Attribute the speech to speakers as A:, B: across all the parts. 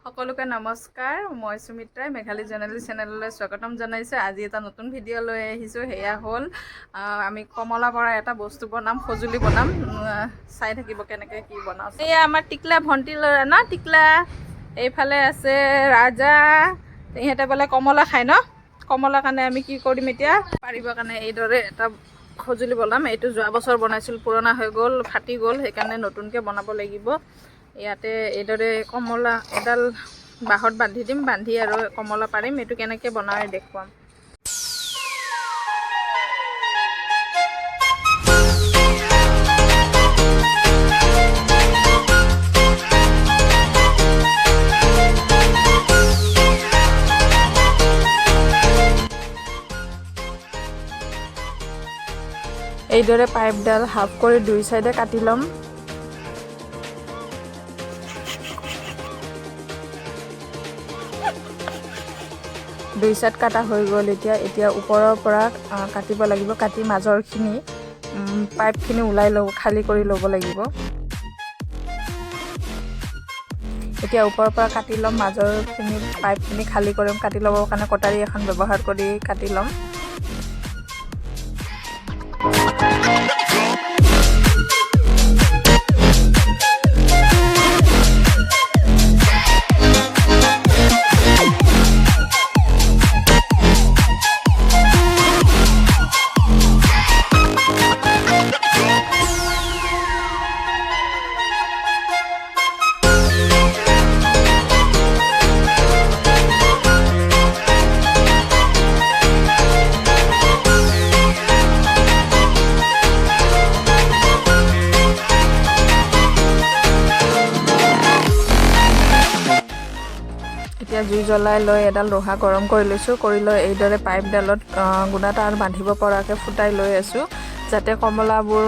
A: সকলোকে নমস্কাৰ। মই সুমিত্ৰাই মেঘালী জনালী চেনেললৈ স্বাগতম জনাইছোঁ। আজি এটা নতুন ভিডিঅ' লৈ আহিছোঁ। সেয়া হ'ল আমি কমলা পৰা এটা বস্তু বনাম, সঁজুলি বনাম। চাই থাকিব কেনেকৈ কি বনাওঁ। এয়া আমাৰ টিকলা ভণ্টি ল'ৰা ন, টিকলা। এইফালে আছে ৰাজা। ইহঁতে বোলে কমলা খায় ন। কমলাৰ কাৰণে আমি কি কৰিম এতিয়া, পাৰিবৰ কাৰণে এইদৰে এটা সঁজুলি বনাম। এইটো যোৱা বছৰ বনাইছিল, পুৰণা হৈ গ'ল, ফাটি গ'ল, সেইকাৰণে নতুনকৈ বনাব লাগিব। ইয়াতে এইদৰে কমলা এডাল বাঁহত বান্ধি দিম, বান্ধি আৰু কমলা পাৰিম। এইটো কেনেকৈ বনাই দেখুৱাম। এইদৰে পাইপডাল হাফ কৰি দুই চাইডে কাটি ল'ম। দুই চাইড কাটা হৈ গ'ল। এতিয়া ওপৰৰ পৰা কাটিব লাগিব। কাটি মাজৰখিনি পাইপখিনি ওলাই খালী কৰি ল'ব লাগিব। এতিয়া ওপৰৰ পৰা কাটি ল'ম, মাজৰখিনি পাইপখিনি খালী কৰিম। কাটি ল'বৰ কাৰণে কটাৰী এখন ব্যৱহাৰ কৰি কাটি ল'ম। এতিয়া জুই জ্বলাই লৈ এডাল লোহা গৰম কৰি লৈছোঁ। কৰি লৈ এইদৰে পাইপডালত গুণা তাঁৰ বান্ধিব পৰাকৈ ফুটাই লৈ আছোঁ, যাতে কমলাবোৰ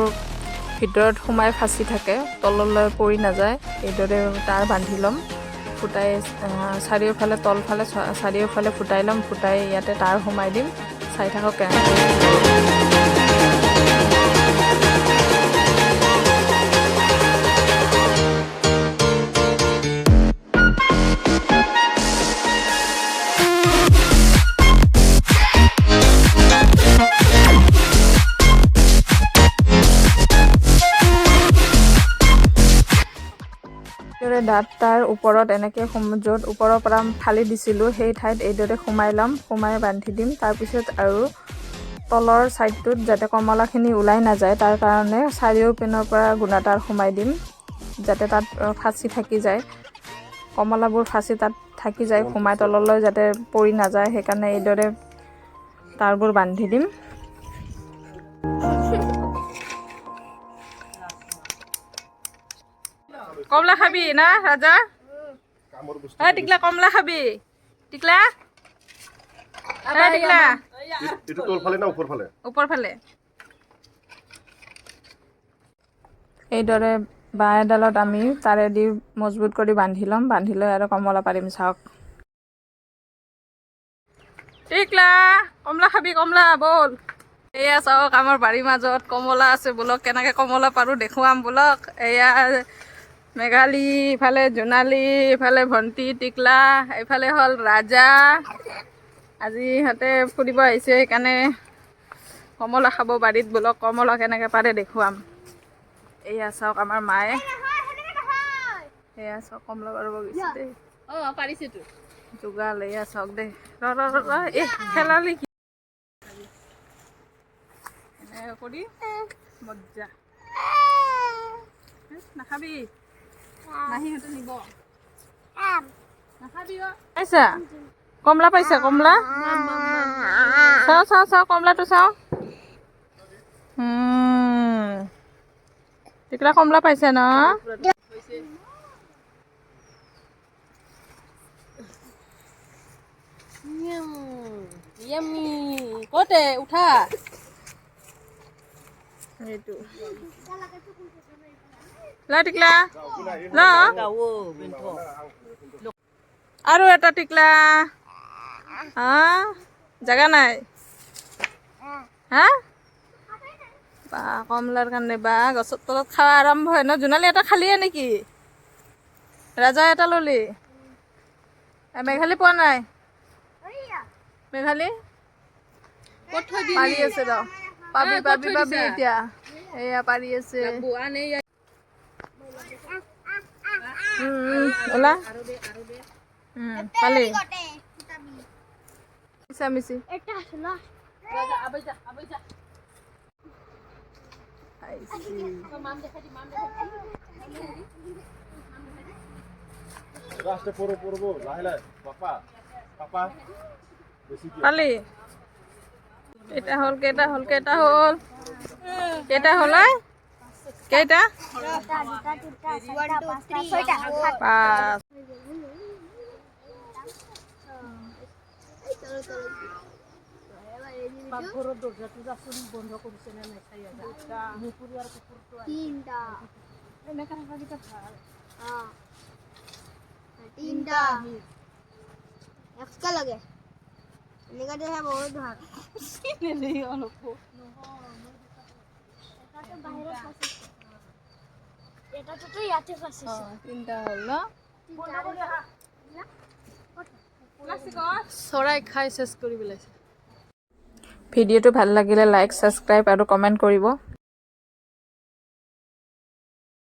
A: ভিতৰত সোমাই ফাঁচি থাকে, তললৈ পৰি নাযায়। এইদৰে তাঁৰ বান্ধি ল'ম। ফুটাই চাৰিওফালে তলফালে চাৰিওফালে ফুটাই ল'ম। ফুটাই ইয়াতে তাঁৰ সোমাই দিম। চাই থাকক দাঁত তাৰ ওপৰত এনেকৈ য'ত ওপৰৰ পৰা ফালি দিছিলোঁ সেই ঠাইত এইদৰে সোমাই ল'ম। সোমাই বান্ধি দিম। তাৰপিছত আৰু তলৰ ছাইডটোত যাতে কমলাখিনি ওলাই নাযায়, তাৰ কাৰণে চাৰিওপিনৰ পৰা গুণা তাঁৰ সোমাই দিম, যাতে তাত ফাঁচি থাকি যায়। কমলাবোৰ ফাঁচি তাত থাকি যায়, সোমাই তললৈ যাতে পৰি নাযায়। সেইকাৰণে এইদৰে তাঁৰবোৰ বান্ধি দিম। কমলা খাবি না ৰাজা? টিকলা কমলা খাবি? টিকলা টিকলা ওপৰ ফালে। এইদৰে বাঁহ এডালত আমি তাৰেদি মজবুত কৰি বান্ধি ল'ম। বান্ধি লৈ আৰু কমলা পাৰিম। চাওক টিকলা কমলা খাবি? কমলা বল। এয়া চাওক আমাৰ বাৰীৰ মাজত কমলা আছে। বোলক কেনেকৈ কমলা পাৰোঁ দেখুৱাম বোলক। এয়া মেঘালী, ইফালে জোনালী, ইফালে ভণ্টি টিকলা, এইফালে হ'ল ৰাজা। আজি ইহঁতে ফুৰিব আহিছে, সেইকাৰণে কমলা খাব বাৰীত। বোলক কমলা কেনেকৈ পাৰে দেখুৱাম। এয়া চাওক আমাৰ মায়ে। এয়া চাওক কমলা পাৰিব গৈছে দেই। পাৰিছেতো যোগাল। এয়া চাওক দেই। এই খেলালি কি এনেকৈ কৰি মজ্জা। নাখাবি, মাহীহঁতে নিব। নাখাবি পাইছা? কমলা পাইছা? কমলা চাওঁ কমলাটো চাওঁ। টিকলা কমলা পাইছে ন? কতে উঠা এইটো টিকলা ল আৰু এটা টিকলা। জেগা নাই। হা বা কমলাৰ কাৰণে বা গছৰ তলত খাৱা আৰম্ভ হয় ন। জোনালী এটা খালিয়ে নেকি? ৰাজা এটা ললি? মেঘালী পোৱা নাই মেঘালী পাৰি আছে ৰ পাবি পাবি পাবি এতিয়া এয়া পাৰি আছে ওলা পালি মিছি পালি কেইটা হ'ল কেইটা হ'ল কেইটা হ'ল কেইটা হ'ল কেইটা পাঁচ পাকঘৰৰ দৰ্জাটো যাচোন বন্ধ কৰিছে নে নাই চাই আছা মুকুৰী আৰু কুকুৰটো তিনটা এনেকা থাকাকিটা ভাল তিনটা এক্সট্ৰা লাগে এনেকা দেহে বহুত ভাল চিনেলি অলপ এটাটো বাহিৰত ফাঁচিছে এটাটো ইয়াতে ফাঁচিছে তিনটা হ'ল ন চৰাই খাই চেছ কৰি পেলাইছে ভিডিঅ'টো ভাল লাগিলে লাইক ছাবস্ক্ৰাইব আৰু কমেণ্ট কৰিব